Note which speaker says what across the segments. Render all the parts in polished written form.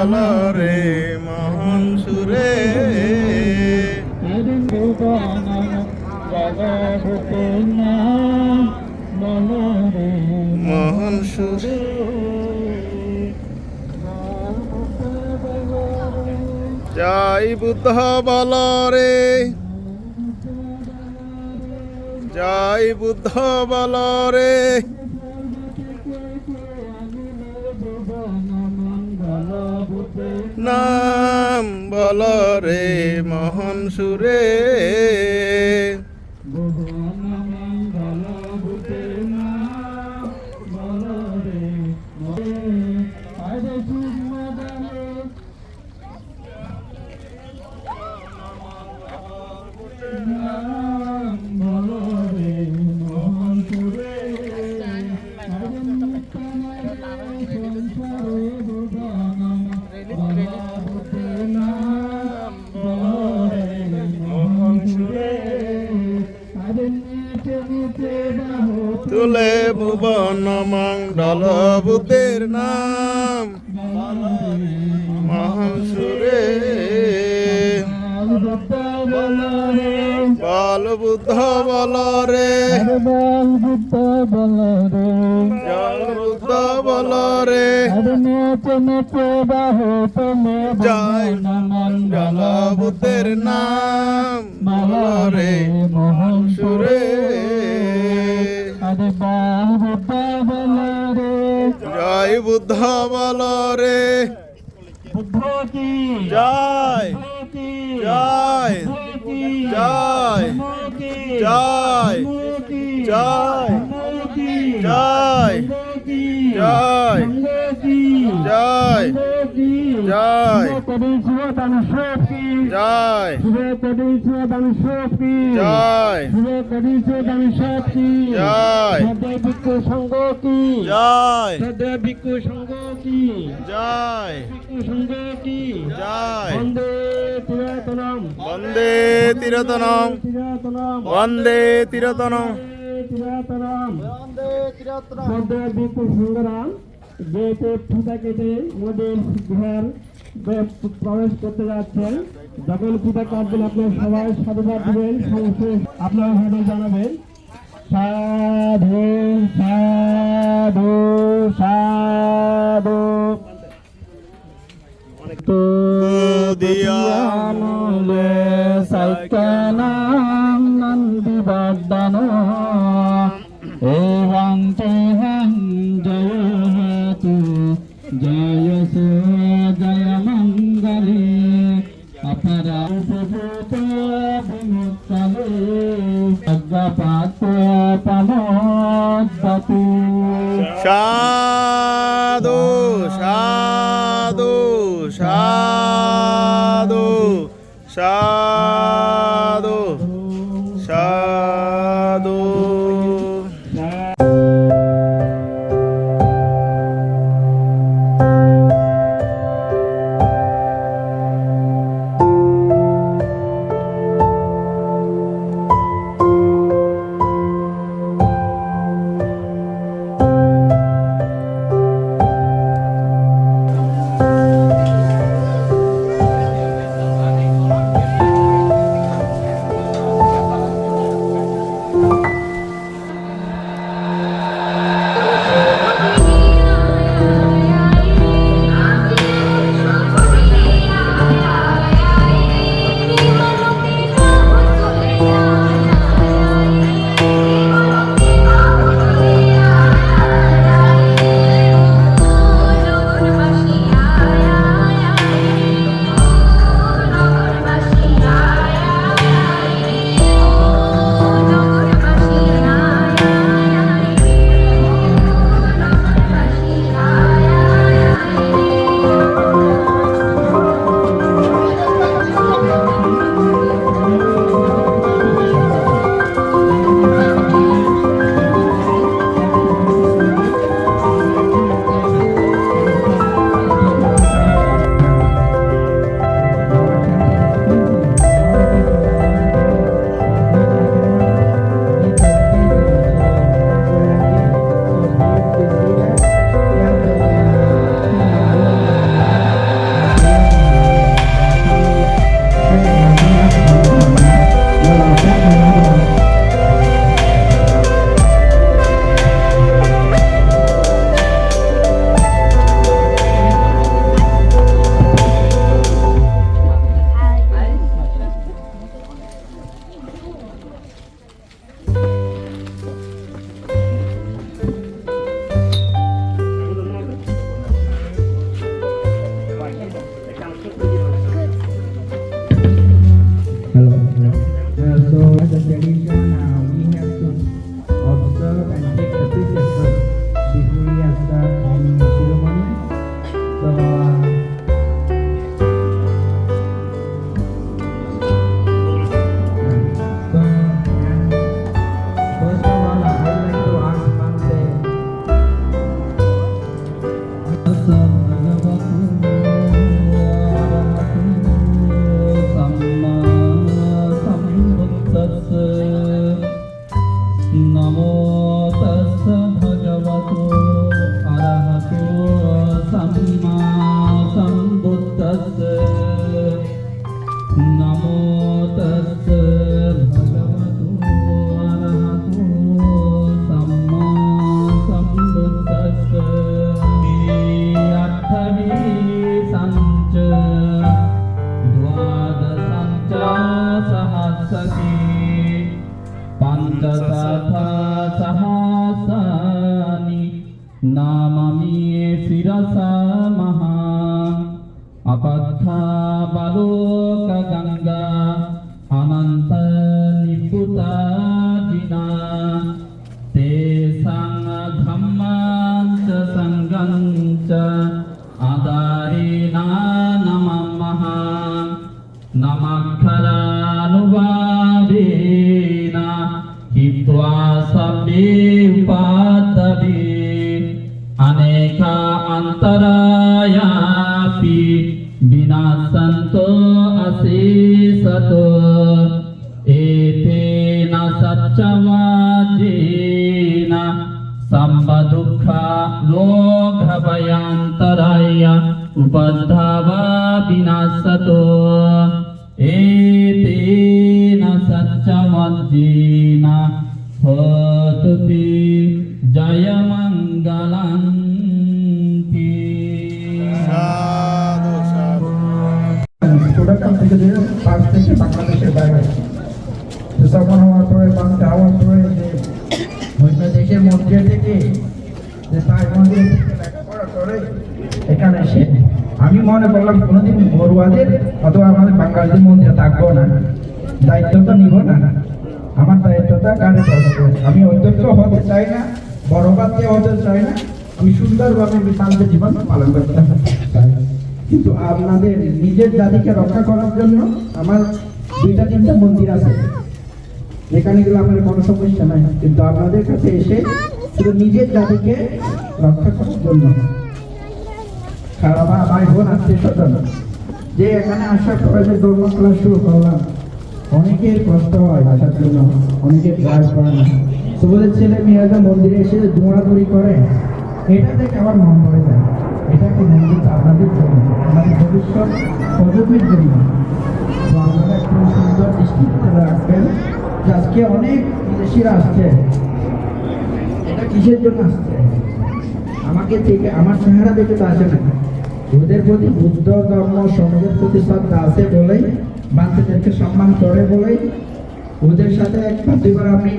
Speaker 1: বলো রে মোহন সুরে মোহন সুরে জয় বুদ্ধ বলো রে জয় বুদ্ধ বলো রে নাম বলো রে মোহন সুরে তুলে ভুবন মঙ্গল বুদ্ধের নাম মোহন সুরে বল বুদ্ধ বল রে
Speaker 2: বল বুদ্ধ বল রে
Speaker 1: জল বুদ্ধ বল রে জয় মঙ্গল বুদ্ধের নাম বল রে মোহন সুরে জয় বুদ্ধ বল রে জয় জয় জয় জয় জয় জয় জয় জয় জয় জয় জয় জয়
Speaker 2: ভিক্ষু সংঘ কি
Speaker 1: জয়
Speaker 2: ভিক্ষু সংঘ কি
Speaker 1: জয়
Speaker 2: ভিক্ষু সংঘ কি
Speaker 1: জয়
Speaker 2: বন্দে তিরাতনম
Speaker 1: বন্দে তিরতনম
Speaker 2: তিরাতনম
Speaker 1: বন্দে তিরতনম
Speaker 2: তিরাতনম বন্দে ভিক্ষু সংঘরাম যেতে ফিতা কেটে মোদের ঘর প্রবেশ করতে যাচ্ছেন যখন ফিতা কাটবেন আপনার সবাই সাধুবাদ দিবেন সংশেষ আপনার হাতে জানাবেন সাধু সাধু সাধু তো দিয়ানুলে সাইকানাম নন্দী বর্ধন এবং তেহং জয় হেতু জয় সু জয় মঙ্গলে অপরাধ বিমুক্তলে অজ্ঞাপাত পানোদ্যতি
Speaker 1: সাধু সাধু সাধু সাধু সাধু
Speaker 2: নামামি শিরসা মহা আপত্থা বালোক গঙ্গা অনন্ত নিপুতা জিনা তে সঙ্গ ধম্মাঞ্চ সঙ্গঞ্চ আদারেনা নমঃ নমঃখরানুবাদেনা হিত্বা সব্বে উপাদবে अनेका अंतरायापि विनाशन्तो अशेषतो एतेन सच्चवाजेन सम्बदुःखा रोगभयान्तराय उपद्रवा विनाशतो एतेन सच्चवाजेन होतु ते জয়মঙ্গলান্তি
Speaker 1: সাধু সাধু
Speaker 3: ছোটকাল থেকে যে পাঁচ থেকে বাংলাদেশের বাইরে তখন হওয়ার পরে বাংলা হওয়ার পরে যে অন্য দেশের মন্দির থেকে যে তাই মন্দির থেকে লেখাপড়া করে এখানে এসে আমি মনে করলাম কোনোদিন বড়ুয়াদের অথবা আমাদের বাঙালিদের মন্দিরে থাকবো না, দায়িত্বটা নিব না। আমার দায়িত্বটা কারে করবো, আমি অধ্যক্ষ হতে চাই না, বড় বাচ্চা হতে চাই না, আমি সুন্দরভাবে আমি শান্ত জীবন পালন করতে চাই। কিন্তু আপনাদের নিজের জাতিকে রক্ষা করার জন্য আমার 2-3টা মন্দির আছে, এখানে গেলে আমার কোনো সমস্যা নাই। কিন্তু আপনাদের কাছে এসে শুধু নিজের জাতিকে রক্ষা করার জন্য খারাপ ভাই বোন আত্মীয় স্বজন যে এখানে আসার পরে যে ধর্ম ক্লাস শুরু করলাম, অনেকের কষ্ট হয় আসার জন্য, অনেকের ক্লাস করে না। তোমাদের ছেলে মেয়েরা মন্দিরে এসে দৌড়াদৌড়ি করে, এটা দেখে আমার মন পড়ে যায়। এটা কি মন্দির আপনাদের জন্য, আমাদের ভবিষ্যৎ প্রজন্মের জন্য। তো আপনারা একটু সুন্দর দৃষ্টিতে রাখবেন যে আজকে অনেক বিদেশিরা আসছে, এটা কিসের জন্য আসছে? আমাকে থেকে আমার চেহারা দেখে তো আসে না, ওদের প্রতি বুদ্ধ ধর্ম সমাজের প্রতি শ্রদ্ধা আছে বলেই, বাচ্চাদেরকে সম্মান করে বলেই ওদের সাথে একবার দুইবার আমি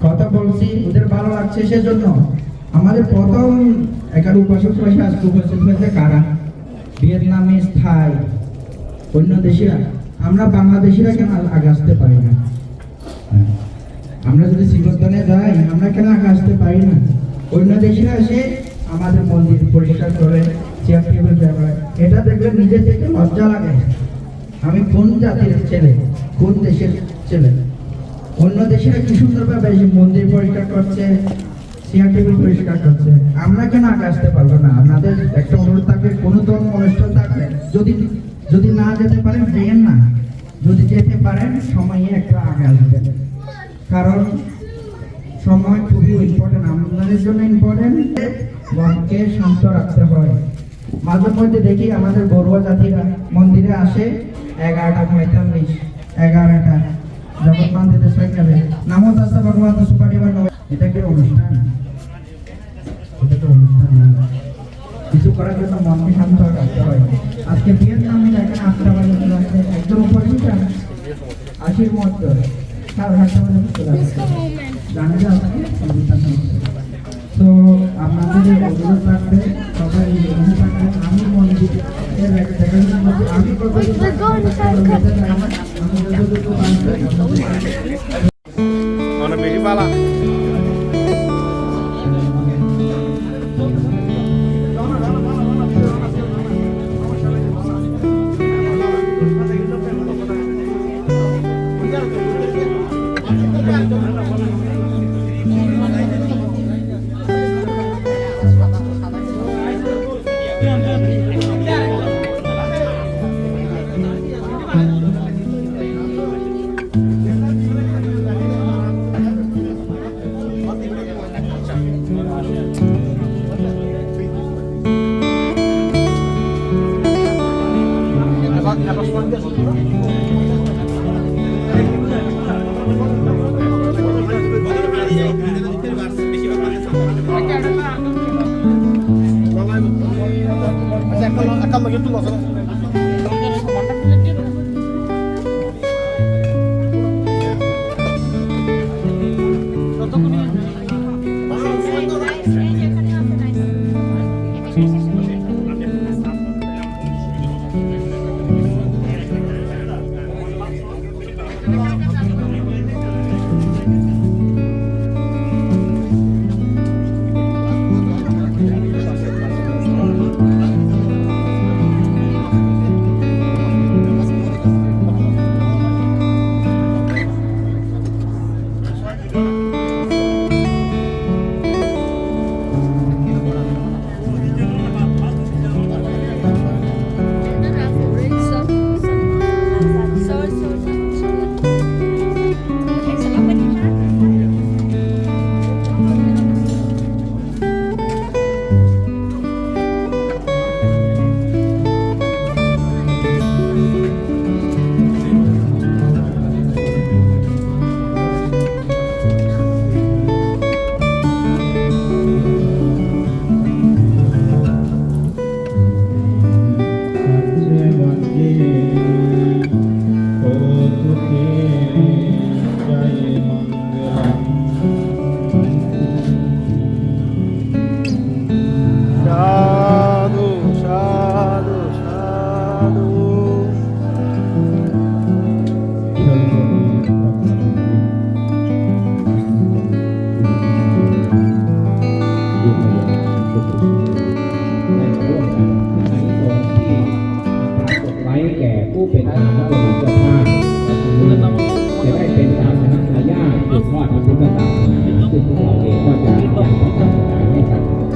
Speaker 3: কথা বলছি, ওদের ভালো লাগছে। সেজন্য আমাদের প্রথম এখানে উপাসক পয়সা আসতে উপস্থিত হয়েছে কারা? ভিয়েতনামিজ, থাই, অন্য দেশিরা। আমরা বাংলাদেশিরা কেন আগে আসতে পারি না? আমরা যদি শ্রীবর্ধনে যাই, আমরা কেন আগে আসতে পারি না? অন্য দেশিরা এসে আমাদের মন্দির পরিষ্কার করে, চেয়ার টেবিল ব্যবহার, এটা দেখলে নিজের থেকে লজ্জা লাগে। আমি কোন জাতির ছেলে, কোন দেশের ছেলে? অন্য দেশেরা কি সুন্দরভাবে এসে মন্দির পরিষ্কার করছে, চেয়ার টেবিল পরিষ্কার করছে, আমরা কেন আগে আসতে পারবো না? আপনাদের একটা অনুরোধ থাকবে, কোনো ধর্ম অনুষ্ঠান থাকবে, যদি না যেতে পারেন যেন না, যদি যেতে পারেন সময়ে একটু আগে আসবেন। কারণ সময় খুবই ইম্পর্টেন্ট, আমাদের জন্য ইম্পর্টেন্ট। মনকে শান্ত রাখতে হয়। মাঝে মধ্যে দেখি আমাদের বড়ুয়া জাতিরা মন্দিরে আসে 11:45, 11টা যখন মন্দিরে সৈকালে নামো দাসা ভগবান সুপারিবার। এটা কি অনুষ্ঠান? এটা তো অনুষ্ঠান না। কিছু করার জন্য মনকে শান্ত রাখতে হয়। আজকে ভিয়েতনামে এখানে 8টা বাজে চলে আসছে, একদম উপস্থিত 80-র মধ্যে 8:30 বাজে চলে আসছে, জানে যে আজকে অনুষ্ঠান হচ্ছে। তো আপনাদের অনুরোধ থাকবে, সবাই এখানে থাকবেন। আমি মন্দিরে আমি
Speaker 1: অনেক বেশি পালা
Speaker 4: Thank you.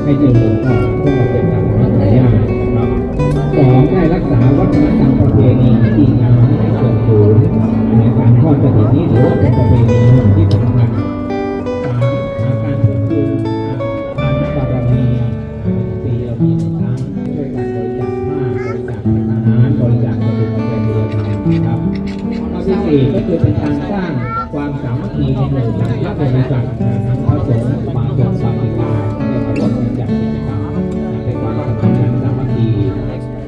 Speaker 4: ให้เจริญก็พวกเราเป็นการรักษาญาตินะครับสองได้รักษาวัฒนธรรมประเพณีที่ดีงามให้เกิดสูงในการทอดกฐินนี้ถือว่าเป็นประเพณีที่สำคัญสามการเพิ่มพูนทานบารมีปีเรามีครั้งช่วยกันบริจาคผ้าบริจาคอาหารบริจาควัตถุปัจจัยเรียนนะครับข้อที่สี่ก็คือเป็นการสร้างความสามัคคีในหมู่สังฆบริษัททั้งพระสงฆ์บางสงฆ์บางศิลาได้มาร่วมกันจัดกิจกรรมเป็นความสำคัญสามัคคี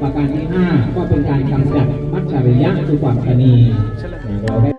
Speaker 4: ประการที่ห้าก็เป็นการกำจัดมัจฉริยะคือความตนีเราได้